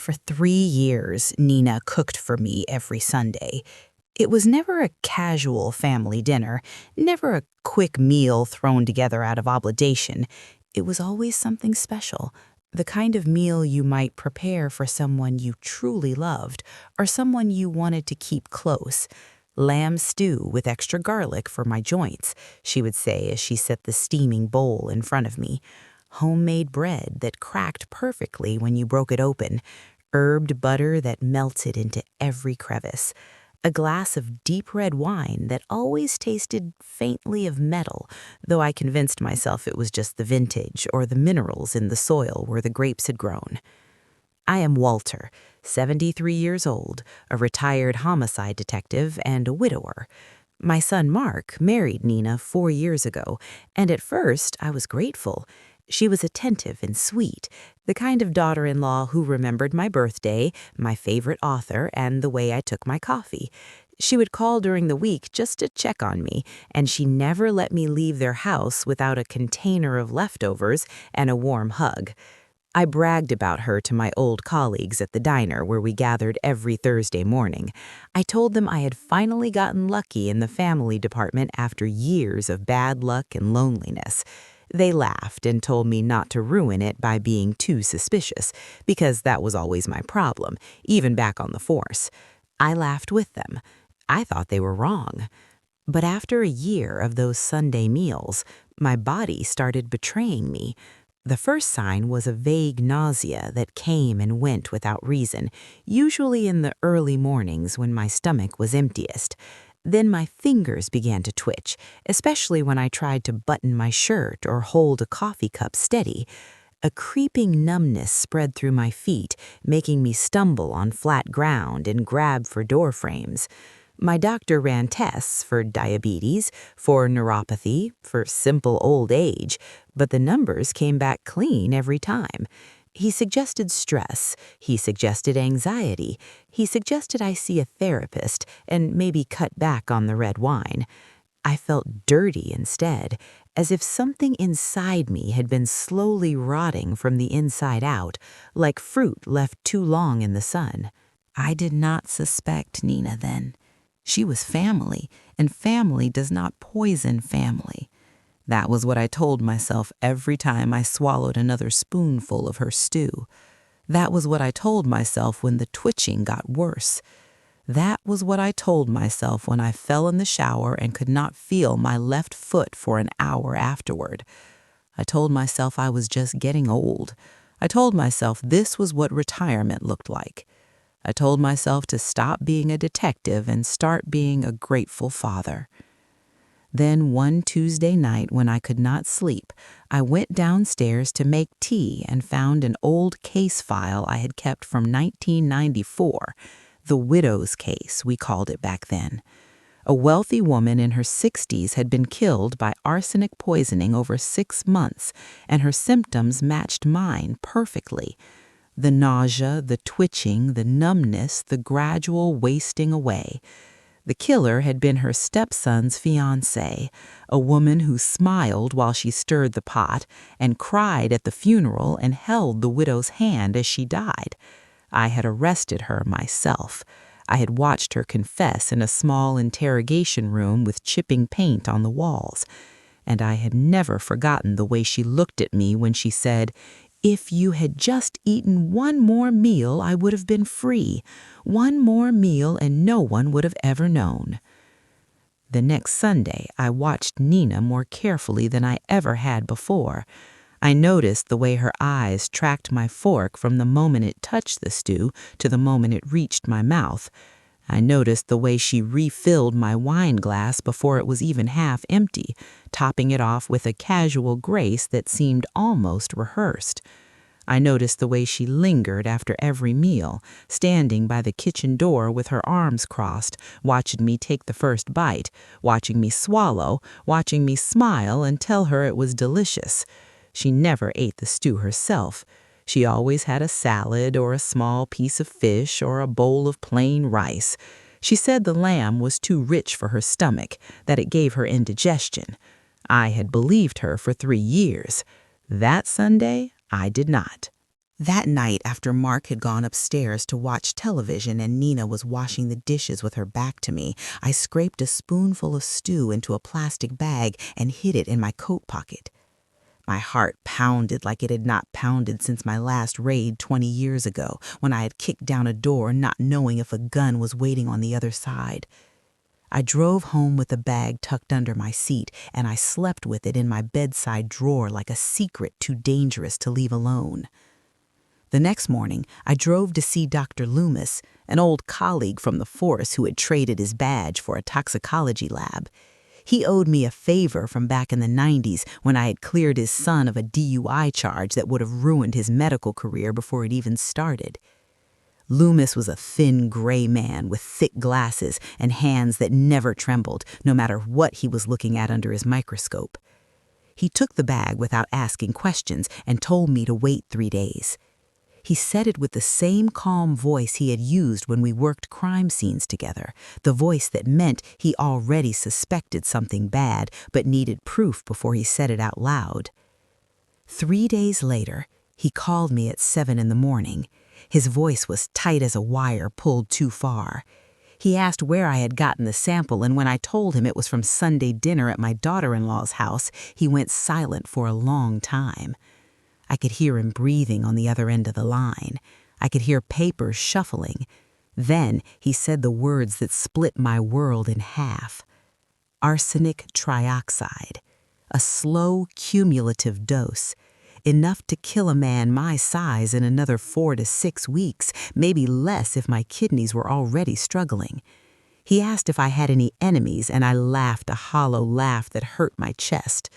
For 3 years, Nina cooked for me every Sunday. It was never a casual family dinner, never a quick meal thrown together out of obligation. It was always something special, the kind of meal you might prepare for someone you truly loved or someone you wanted to keep close. Lamb stew with extra garlic for my joints, she would say as she set the steaming bowl in front of me. Homemade bread that cracked perfectly when you broke it open. Herbed butter that melted into every crevice. A glass of deep red wine that always tasted faintly of metal, though I convinced myself it was just the vintage or the minerals in the soil where the grapes had grown. I am Walter, 73 years old, a retired homicide detective and a widower. My son Mark married Nina 4 years ago, and at first I was grateful. She was attentive and sweet, the kind of daughter-in-law who remembered my birthday, my favorite author, and the way I took my coffee. She would call during the week just to check on me, and she never let me leave their house without a container of leftovers and a warm hug. I bragged about her to my old colleagues at the diner where we gathered every Thursday morning. I told them I had finally gotten lucky in the family department after years of bad luck and loneliness. They laughed and told me not to ruin it by being too suspicious, because that was always my problem, even back on the force. I laughed with them. I thought they were wrong. But after a year of those Sunday meals, my body started betraying me. The first sign was a vague nausea that came and went without reason, usually in the early mornings when my stomach was emptiest. Then my fingers began to twitch, especially when I tried to button my shirt or hold a coffee cup steady. A creeping numbness spread through my feet, making me stumble on flat ground and grab for door frames. My doctor ran tests for diabetes, for neuropathy, for simple old age, but the numbers came back clean every time. He suggested stress, he suggested anxiety, he suggested I see a therapist and maybe cut back on the red wine. I felt dirty instead, as if something inside me had been slowly rotting from the inside out, like fruit left too long in the sun. I did not suspect Nina then. She was family, and family does not poison family. That was what I told myself every time I swallowed another spoonful of her stew. That was what I told myself when the twitching got worse. That was what I told myself when I fell in the shower and could not feel my left foot for an hour afterward. I told myself I was just getting old. I told myself this was what retirement looked like. I told myself to stop being a detective and start being a grateful father. Then one Tuesday night when I could not sleep, I went downstairs to make tea and found an old case file I had kept from 1994, the widow's case, we called it back then. A wealthy woman in her 60s had been killed by arsenic poisoning over 6 months, and her symptoms matched mine perfectly. The nausea, the twitching, the numbness, the gradual wasting away. The killer had been her stepson's fiancé, a woman who smiled while she stirred the pot and cried at the funeral and held the widow's hand as she died. I had arrested her myself. I had watched her confess in a small interrogation room with chipping paint on the walls. And I had never forgotten the way she looked at me when she said, "If you had just eaten one more meal, I would have been free. One more meal and no one would have ever known." The next Sunday, I watched Nina more carefully than I ever had before. I noticed the way her eyes tracked my fork from the moment it touched the stew to the moment it reached my mouth. I noticed the way she refilled my wine glass before it was even half empty, topping it off with a casual grace that seemed almost rehearsed. I noticed the way she lingered after every meal, standing by the kitchen door with her arms crossed, watching me take the first bite, watching me swallow, watching me smile and tell her it was delicious. She never ate the stew herself. She always had a salad or a small piece of fish or a bowl of plain rice. She said the lamb was too rich for her stomach, that it gave her indigestion. I had believed her for 3 years. That Sunday, I did not. That night, after Mark had gone upstairs to watch television and Nina was washing the dishes with her back to me, I scraped a spoonful of stew into a plastic bag and hid it in my coat pocket. My heart pounded like it had not pounded since my last raid 20 years ago, when I had kicked down a door not knowing if a gun was waiting on the other side. I drove home with the bag tucked under my seat, and I slept with it in my bedside drawer like a secret too dangerous to leave alone. The next morning, I drove to see Dr. Loomis, an old colleague from the force who had traded his badge for a toxicology lab. He owed me a favor from back in the 90s when I had cleared his son of a DUI charge that would have ruined his medical career before it even started. Loomis was a thin, gray man with thick glasses and hands that never trembled, no matter what he was looking at under his microscope. He took the bag without asking questions and told me to wait 3 days. He said it with the same calm voice he had used when we worked crime scenes together, the voice that meant he already suspected something bad but needed proof before he said it out loud. 3 days later, he called me at 7 in the morning. His voice was tight as a wire pulled too far. He asked where I had gotten the sample, and when I told him it was from Sunday dinner at my daughter-in-law's house, he went silent for a long time. I could hear him breathing on the other end of the line. I could hear papers shuffling. Then he said the words that split my world in half. Arsenic trioxide. A slow, cumulative dose. Enough to kill a man my size in another 4 to 6 weeks, maybe less if my kidneys were already struggling. He asked if I had any enemies, and I laughed a hollow laugh that hurt my chest.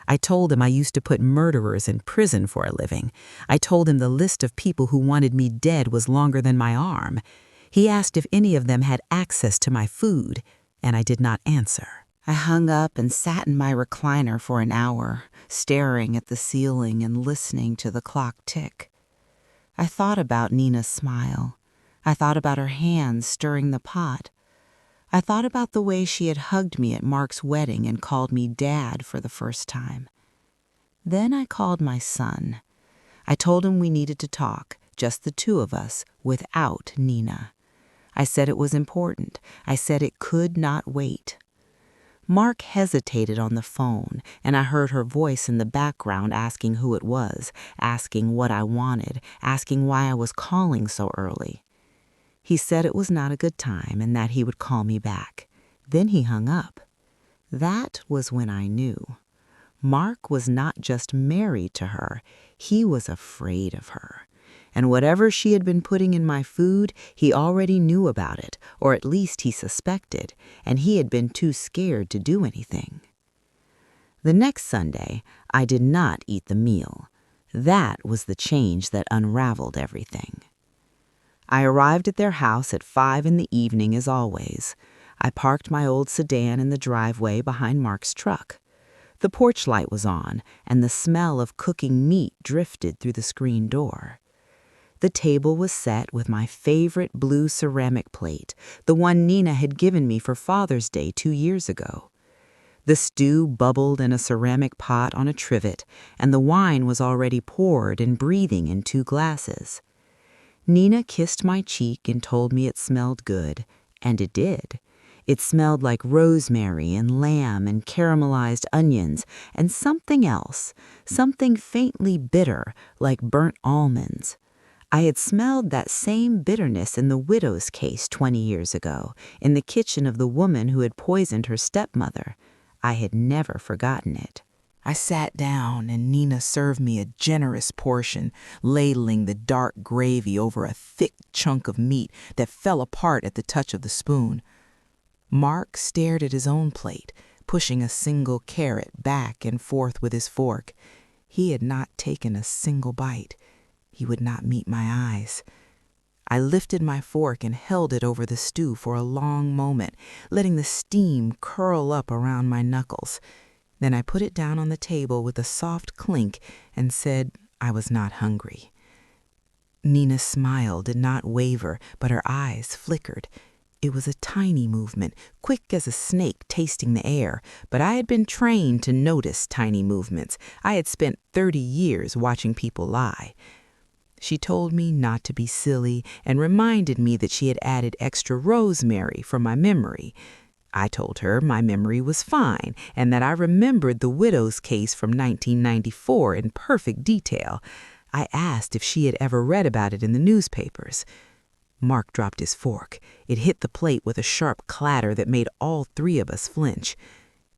I told him I used to put murderers in prison for a living. I told him the list of people who wanted me dead was longer than my arm. He asked if any of them had access to my food, and I did not answer. I hung up and sat in my recliner for an hour, staring at the ceiling and listening to the clock tick. I thought about Nina's smile. I thought about her hands stirring the pot. I thought about the way she had hugged me at Mark's wedding and called me Dad for the first time. Then I called my son. I told him we needed to talk, just the two of us, without Nina. I said it was important. I said it could not wait. Mark hesitated on the phone, and I heard her voice in the background asking who it was, asking what I wanted, asking why I was calling so early. He said it was not a good time and that he would call me back. Then he hung up. That was when I knew. Mark was not just married to her, he was afraid of her. And whatever she had been putting in my food, he already knew about it, or at least he suspected, and he had been too scared to do anything. The next Sunday, I did not eat the meal. That was the change that unraveled everything. I arrived at their house at 5 in the evening as always. I parked my old sedan in the driveway behind Mark's truck. The porch light was on, and the smell of cooking meat drifted through the screen door. The table was set with my favorite blue ceramic plate, the one Nina had given me for Father's Day 2 years ago. The stew bubbled in a ceramic pot on a trivet, and the wine was already poured and breathing in 2 glasses. Nina kissed my cheek and told me it smelled good, and it did. It smelled like rosemary and lamb and caramelized onions and something else, something faintly bitter like burnt almonds. I had smelled that same bitterness in the widow's case 20 years ago, in the kitchen of the woman who had poisoned her stepmother. I had never forgotten it. I sat down, and Nina served me a generous portion, ladling the dark gravy over a thick chunk of meat that fell apart at the touch of the spoon. Mark stared at his own plate, pushing a single carrot back and forth with his fork. He had not taken a single bite. He would not meet my eyes. I lifted my fork and held it over the stew for a long moment, letting the steam curl up around my knuckles. Then I put it down on the table with a soft clink and said I was not hungry. Nina's smile did not waver, but her eyes flickered. It was a tiny movement, quick as a snake tasting the air, but I had been trained to notice tiny movements. I had spent 30 years watching people lie. She told me not to be silly and reminded me that she had added extra rosemary for my memory. I told her my memory was fine and that I remembered the widow's case from 1994 in perfect detail. I asked if she had ever read about it in the newspapers. Mark dropped his fork. It hit the plate with a sharp clatter that made all three of us flinch.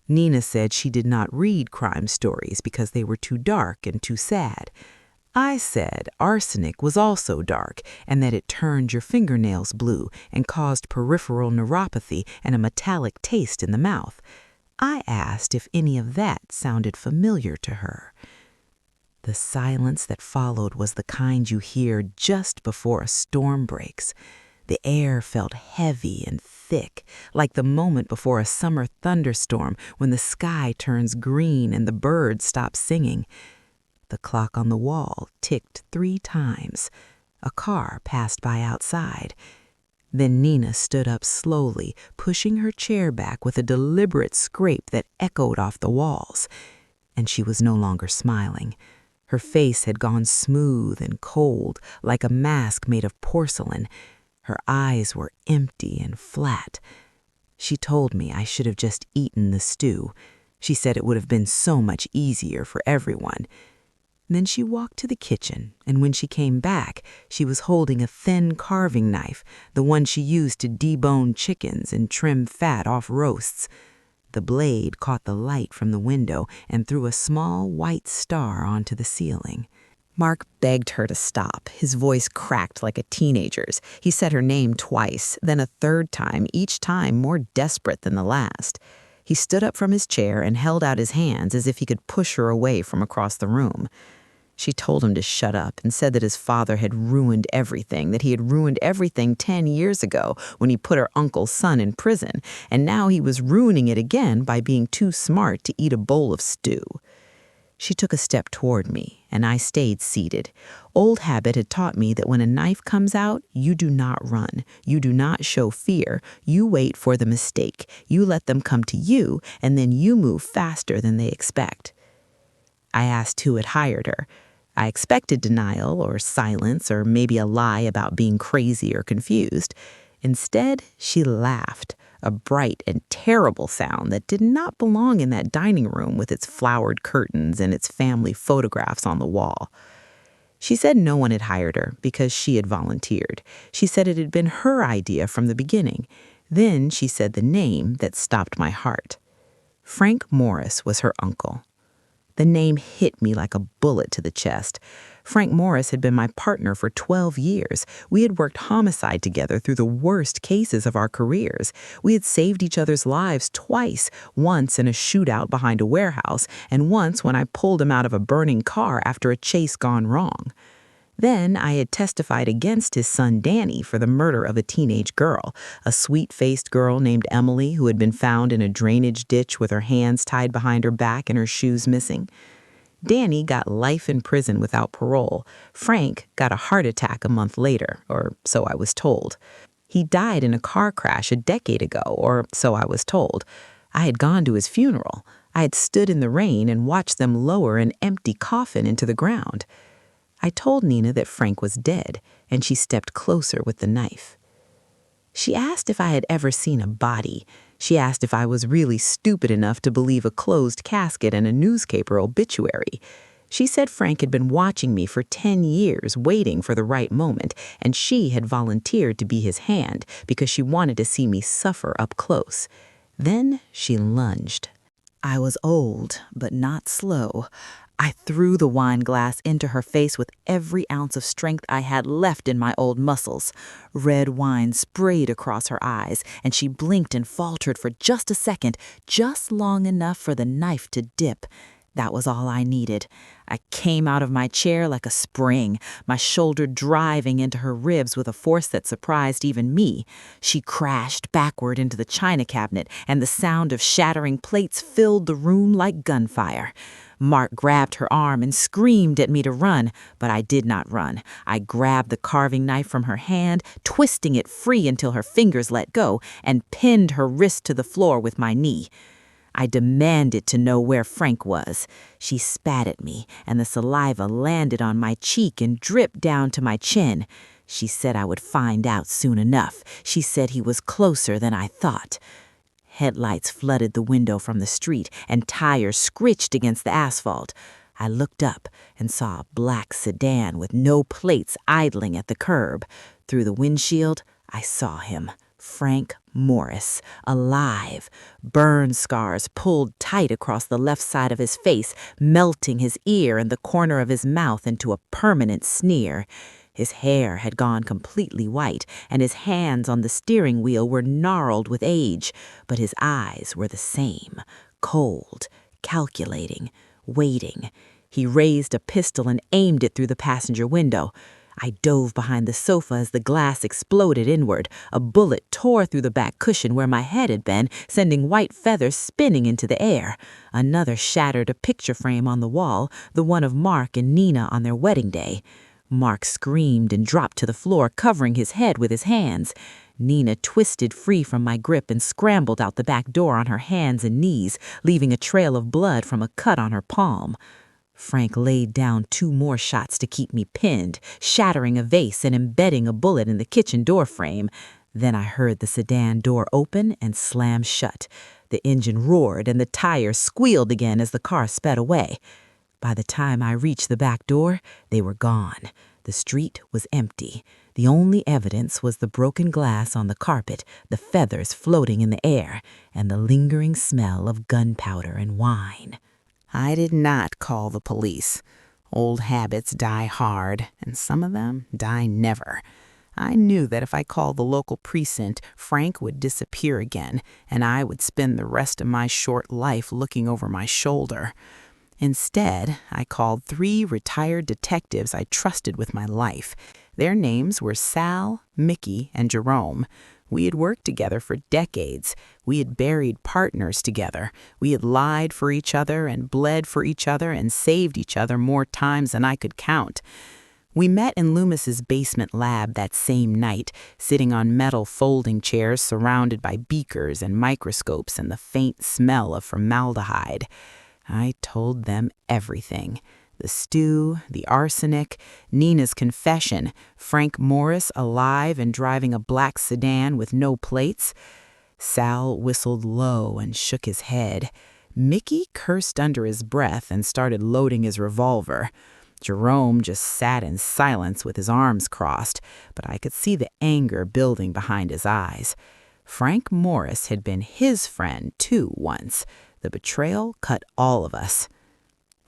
Nina said she did not read crime stories because they were too dark and too sad. I said arsenic was also dark and that it turned your fingernails blue and caused peripheral neuropathy and a metallic taste in the mouth. I asked if any of that sounded familiar to her. The silence that followed was the kind you hear just before a storm breaks. The air felt heavy and thick, like the moment before a summer thunderstorm when the sky turns green and the birds stop singing. The clock on the wall ticked 3 times. A car passed by outside. Then Nina stood up slowly, pushing her chair back with a deliberate scrape that echoed off the walls. And she was no longer smiling. Her face had gone smooth and cold, like a mask made of porcelain. Her eyes were empty and flat. She told me I should have just eaten the stew. She said it would have been so much easier for everyone. Then she walked to the kitchen, and when she came back, she was holding a thin carving knife, the one she used to debone chickens and trim fat off roasts. The blade caught the light from the window and threw a small white star onto the ceiling. Mark begged her to stop. His voice cracked like a teenager's. He said her name twice, then a third time, each time more desperate than the last. He stood up from his chair and held out his hands as if he could push her away from across the room. She told him to shut up and said that his father had ruined everything, that he had ruined everything 10 years ago when he put her uncle's son in prison, and now he was ruining it again by being too smart to eat a bowl of stew. She took a step toward me, and I stayed seated. Old habit had taught me that when a knife comes out, you do not run. You do not show fear. You wait for the mistake. You let them come to you, and then you move faster than they expect. I asked who had hired her. I expected denial or silence or maybe a lie about being crazy or confused. Instead, she laughed, a bright and terrible sound that did not belong in that dining room with its flowered curtains and its family photographs on the wall. She said no one had hired her because she had volunteered. She said it had been her idea from the beginning. Then she said the name that stopped my heart. Frank Morris was her uncle. The name hit me like a bullet to the chest. Frank Morris had been my partner for 12 years. We had worked homicide together through the worst cases of our careers. We had saved each other's lives twice, once in a shootout behind a warehouse, and once when I pulled him out of a burning car after a chase gone wrong. Then I had testified against his son Danny for the murder of a teenage girl, a sweet-faced girl named Emily who had been found in a drainage ditch with her hands tied behind her back and her shoes missing. Danny got life in prison without parole. Frank got a heart attack a month later, or so I was told. He died in a car crash a decade ago, or so I was told. I had gone to his funeral. I had stood in the rain and watched them lower an empty coffin into the ground. I told Nina that Frank was dead, and she stepped closer with the knife. She asked if I had ever seen a body. She asked if I was really stupid enough to believe a closed casket and a newspaper obituary. She said Frank had been watching me for 10 years, waiting for the right moment, and she had volunteered to be his hand because she wanted to see me suffer up close. Then she lunged. I was old, but not slow. I threw the wine glass into her face with every ounce of strength I had left in my old muscles. Red wine sprayed across her eyes, and she blinked and faltered for just a second, just long enough for the knife to dip. That was all I needed. I came out of my chair like a spring, my shoulder driving into her ribs with a force that surprised even me. She crashed backward into the china cabinet, and the sound of shattering plates filled the room like gunfire. Mark grabbed her arm and screamed at me to run, but I did not run. I grabbed the carving knife from her hand, twisting it free until her fingers let go, and pinned her wrist to the floor with my knee. I demanded to know where Frank was. She spat at me, and the saliva landed on my cheek and dripped down to my chin. She said I would find out soon enough. She said he was closer than I thought. Headlights flooded the window from the street, and tires screeched against the asphalt. I looked up and saw a black sedan with no plates idling at the curb. Through the windshield, I saw him, Frank Morris, alive. Burn scars pulled tight across the left side of his face, melting his ear and the corner of his mouth into a permanent sneer. His hair had gone completely white, and his hands on the steering wheel were gnarled with age, but his eyes were the same, cold, calculating, waiting. He raised a pistol and aimed it through the passenger window. I dove behind the sofa as the glass exploded inward. A bullet tore through the back cushion where my head had been, sending white feathers spinning into the air. Another shattered a picture frame on the wall, the one of Mark and Nina on their wedding day. Mark screamed and dropped to the floor, covering his head with his hands. Nina twisted free from my grip and scrambled out the back door on her hands and knees, leaving a trail of blood from a cut on her palm. Frank laid down 2 more shots to keep me pinned, shattering a vase and embedding a bullet in the kitchen door frame. Then I heard the sedan door open and slam shut. The engine roared and the tires squealed again as the car sped away. By the time I reached the back door, they were gone. The street was empty. The only evidence was the broken glass on the carpet, the feathers floating in the air, and the lingering smell of gunpowder and wine. I did not call the police. Old habits die hard, and some of them die never. I knew that if I called the local precinct, Frank would disappear again, and I would spend the rest of my short life looking over my shoulder. Instead, I called 3 retired detectives I trusted with my life. Their names were Sal, Mickey, and Jerome. We had worked together for decades. We had buried partners together. We had lied for each other and bled for each other and saved each other more times than I could count. We met in Loomis's basement lab that same night, sitting on metal folding chairs surrounded by beakers and microscopes and the faint smell of formaldehyde. I told them everything. The stew, the arsenic, Nina's confession, Frank Morris alive and driving a black sedan with no plates. Sal whistled low and shook his head. Mickey cursed under his breath and started loading his revolver. Jerome just sat in silence with his arms crossed, but I could see the anger building behind his eyes. Frank Morris had been his friend, too, once. The betrayal cut all of us.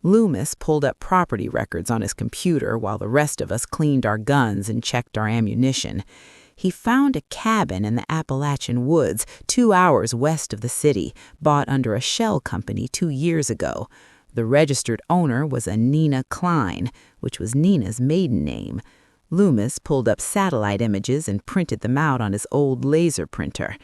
Loomis pulled up property records on his computer while the rest of us cleaned our guns and checked our ammunition. He found a cabin in the Appalachian woods 2 hours west of the city, bought under a shell company 2 years ago. The registered owner was a Nina Klein, which was Nina's maiden name. Loomis pulled up satellite images and printed them out on his old laser printer.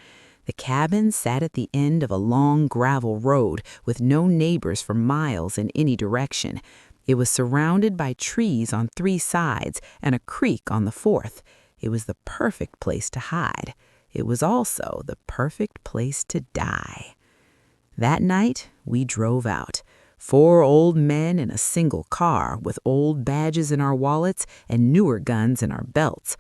The cabin sat at the end of a long gravel road with no neighbors for miles in any direction. It was surrounded by trees on 3 sides and a creek on the 4th. It was the perfect place to hide. It was also the perfect place to die. That night, we drove out. 4 old men in a single car with old badges in our wallets and newer guns in our belts.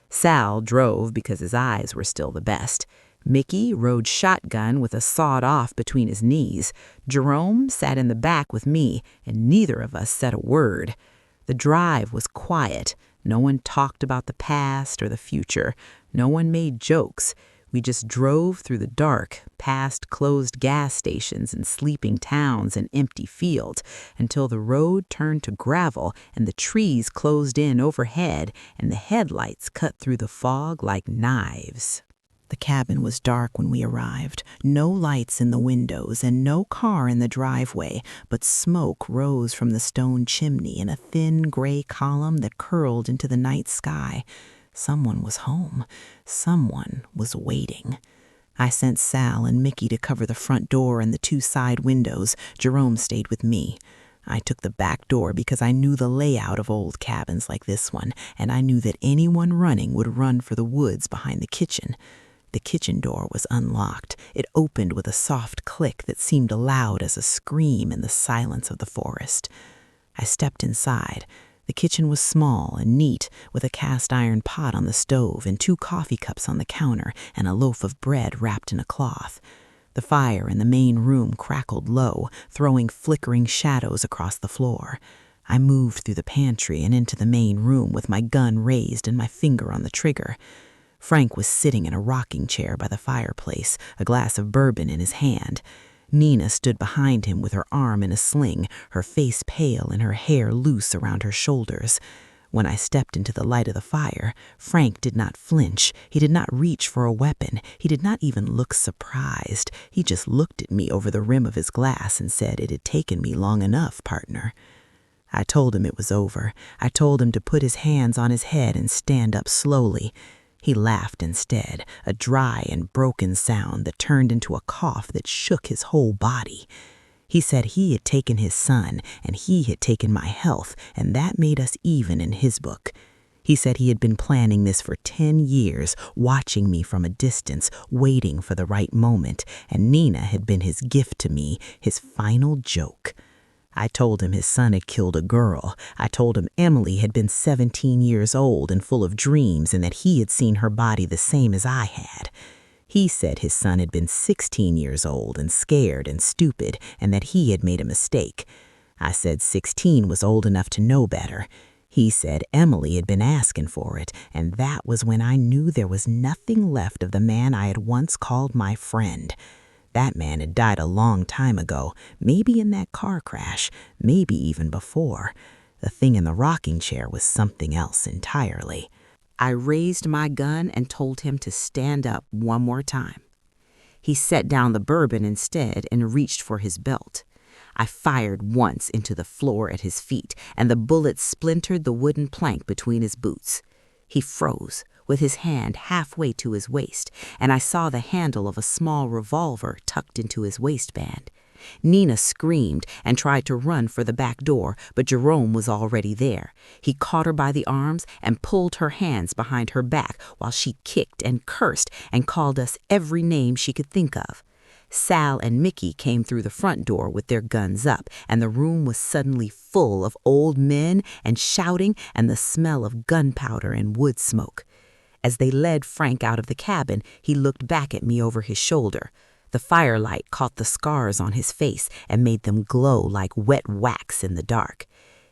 Sal drove because his eyes were still the best. Mickey rode shotgun with a sawed-off between his knees. Jerome sat in the back with me, and neither of us said a word. The drive was quiet. No one talked about the past or the future. No one made jokes. We just drove through the dark, past closed gas stations and sleeping towns and empty fields, until the road turned to gravel and the trees closed in overhead and the headlights cut through the fog like knives. The cabin was dark when we arrived, no lights in the windows and no car in the driveway, but smoke rose from the stone chimney in a thin gray column that curled into the night sky. Someone was home. Someone was waiting. I sent Sal and Mickey to cover the front door and the 2 side windows. Jerome stayed with me. I took the back door because I knew the layout of old cabins like this one, and I knew that anyone running would run for the woods behind the kitchen. The kitchen door was unlocked. It opened with a soft click that seemed loud as a scream in the silence of the forest. I stepped inside. The kitchen was small and neat, with a cast-iron pot on the stove and 2 coffee cups on the counter and a loaf of bread wrapped in a cloth. The fire in the main room crackled low, throwing flickering shadows across the floor. I moved through the pantry and into the main room with my gun raised and my finger on the trigger. Frank was sitting in a rocking chair by the fireplace, a glass of bourbon in his hand. Nina stood behind him with her arm in a sling, her face pale and her hair loose around her shoulders. When I stepped into the light of the fire, Frank did not flinch. He did not reach for a weapon. He did not even look surprised. He just looked at me over the rim of his glass and said, "It had taken me long enough, partner." I told him it was over. I told him to put his hands on his head and stand up slowly. He laughed instead, a dry and broken sound that turned into a cough that shook his whole body. He said he had taken his son and he had taken my health, and that made us even in his book. He said he had been planning this for 10 years, watching me from a distance, waiting for the right moment, and Nina had been his gift to me, his final joke. I told him his son had killed a girl. I told him Emily had been 17 years old and full of dreams and that he had seen her body the same as I had. He said his son had been 16 years old and scared and stupid and that he had made a mistake. I said 16 was old enough to know better. He said Emily had been asking for it, and that was when I knew there was nothing left of the man I had once called my friend. That man had died a long time ago, maybe in that car crash, maybe even before. The thing in the rocking chair was something else entirely. I raised my gun and told him to stand up one more time. He set down the bourbon instead and reached for his belt. I fired once into the floor at his feet, and the bullet splintered the wooden plank between his boots. He froze, with his hand halfway to his waist, and I saw the handle of a small revolver tucked into his waistband. Nina screamed and tried to run for the back door, but Jerome was already there. He caught her by the arms and pulled her hands behind her back while she kicked and cursed and called us every name she could think of. Sal and Mickey came through the front door with their guns up, and the room was suddenly full of old men and shouting and the smell of gunpowder and wood smoke. As they led Frank out of the cabin, he looked back at me over his shoulder. The firelight caught the scars on his face and made them glow like wet wax in the dark.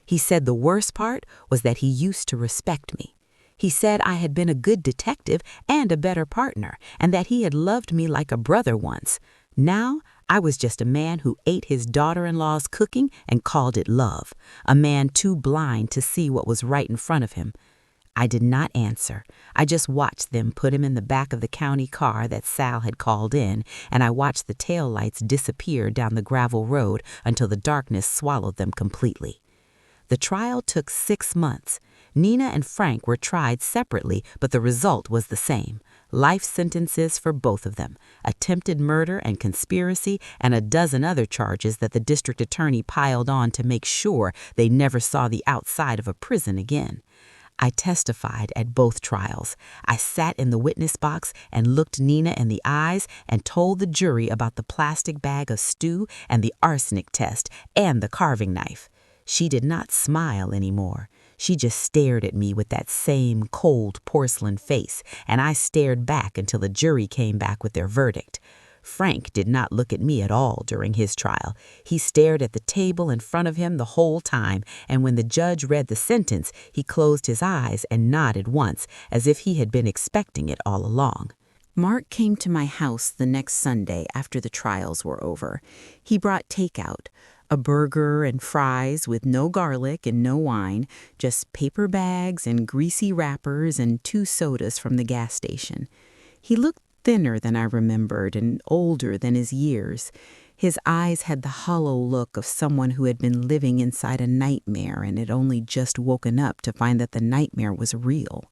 He said the worst part was that he used to respect me. He said I had been a good detective and a better partner, and that he had loved me like a brother once. Now, I was just a man who ate his daughter-in-law's cooking and called it love, a man too blind to see what was right in front of him. I did not answer. I just watched them put him in the back of the county car that Sal had called in, and I watched the taillights disappear down the gravel road until the darkness swallowed them completely. The trial took 6 months. Nina and Frank were tried separately, but the result was the same. Life sentences for both of them, attempted murder and conspiracy, and a dozen other charges that the district attorney piled on to make sure they never saw the outside of a prison again. I testified at both trials. I sat in the witness box and looked Nina in the eyes and told the jury about the plastic bag of stew and the arsenic test and the carving knife. She did not smile anymore. She just stared at me with that same cold porcelain face, and I stared back until the jury came back with their verdict. Frank did not look at me at all during his trial. He stared at the table in front of him the whole time, and when the judge read the sentence, he closed his eyes and nodded once, as if he had been expecting it all along. Mark came to my house the next Sunday after the trials were over. He brought takeout, a burger and fries with no garlic and no wine, just paper bags and greasy wrappers and 2 sodas from the gas station. He looked thinner than I remembered and older than his years. His eyes had the hollow look of someone who had been living inside a nightmare and had only just woken up to find that the nightmare was real.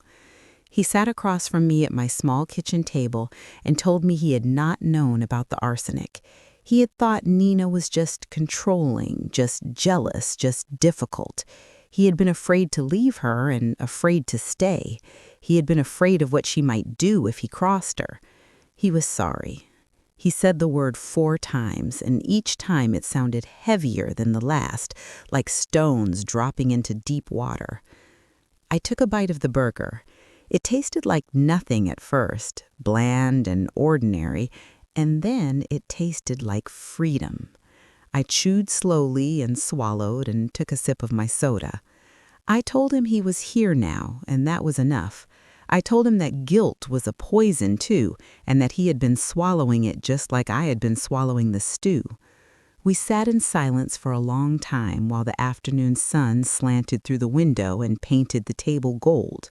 He sat across from me at my small kitchen table and told me he had not known about the arsenic. He had thought Nina was just controlling, just jealous, just difficult. He had been afraid to leave her and afraid to stay. He had been afraid of what she might do if he crossed her. He was sorry. He said the word 4 times, and each time it sounded heavier than the last, like stones dropping into deep water. I took a bite of the burger. It tasted like nothing at first, bland and ordinary, and then it tasted like freedom. I chewed slowly and swallowed and took a sip of my soda. I told him he was here now, and that was enough. I told him that guilt was a poison, too, and that he had been swallowing it just like I had been swallowing the stew. We sat in silence for a long time while the afternoon sun slanted through the window and painted the table gold.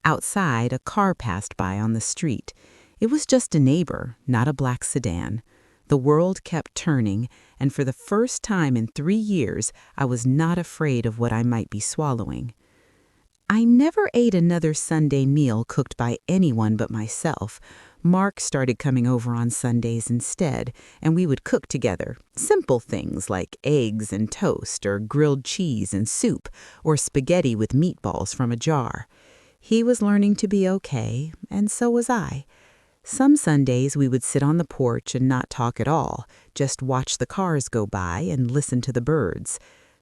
Outside, a car passed by on the street. It was just a neighbor, not a black sedan. The world kept turning, and for the first time in 3 years, I was not afraid of what I might be swallowing. I never ate another Sunday meal cooked by anyone but myself. Mark started coming over on Sundays instead, and we would cook together. Simple things like eggs and toast, or grilled cheese and soup, or spaghetti with meatballs from a jar. He was learning to be okay, and so was I. Some Sundays we would sit on the porch and not talk at all, just watch the cars go by and listen to the birds.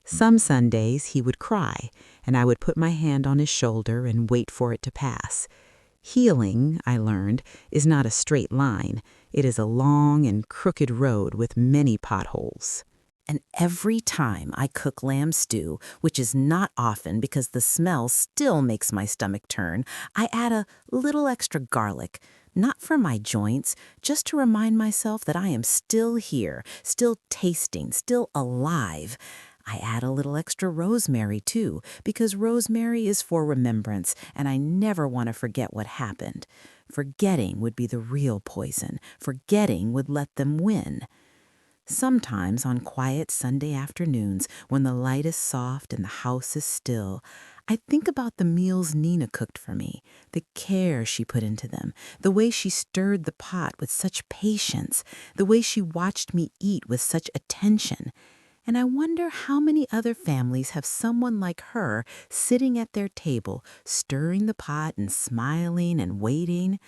Some Sundays he would cry, and I would put my hand on his shoulder and wait for it to pass. Healing, I learned, is not a straight line. It is a long and crooked road with many potholes. And every time I cook lamb stew, which is not often because the smell still makes my stomach turn, I add a little extra garlic. Not for my joints, just to remind myself that I am still here, still tasting, still alive. I add a little extra rosemary, too, because rosemary is for remembrance, and I never want to forget what happened. Forgetting would be the real poison. Forgetting would let them win. Sometimes on quiet Sunday afternoons, when the light is soft and the house is still, I think about the meals Nina cooked for me, the care she put into them, the way she stirred the pot with such patience, the way she watched me eat with such attention. And I wonder how many other families have someone like her sitting at their table, stirring the pot and smiling and waiting.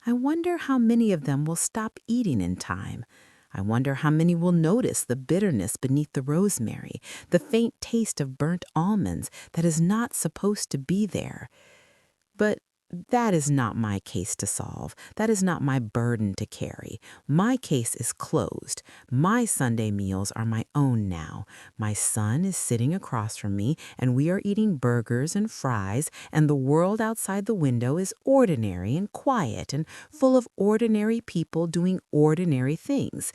I wonder how many of them will stop eating in time. I wonder how many will notice the bitterness beneath the rosemary, the faint taste of burnt almonds that is not supposed to be there. But that is not my case to solve. That is not my burden to carry. My case is closed. My Sunday meals are my own now. My son is sitting across from me, and we are eating burgers and fries, and the world outside the window is ordinary and quiet and full of ordinary people doing ordinary things.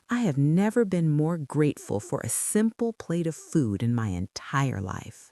I have never been more grateful for a simple plate of food in my entire life.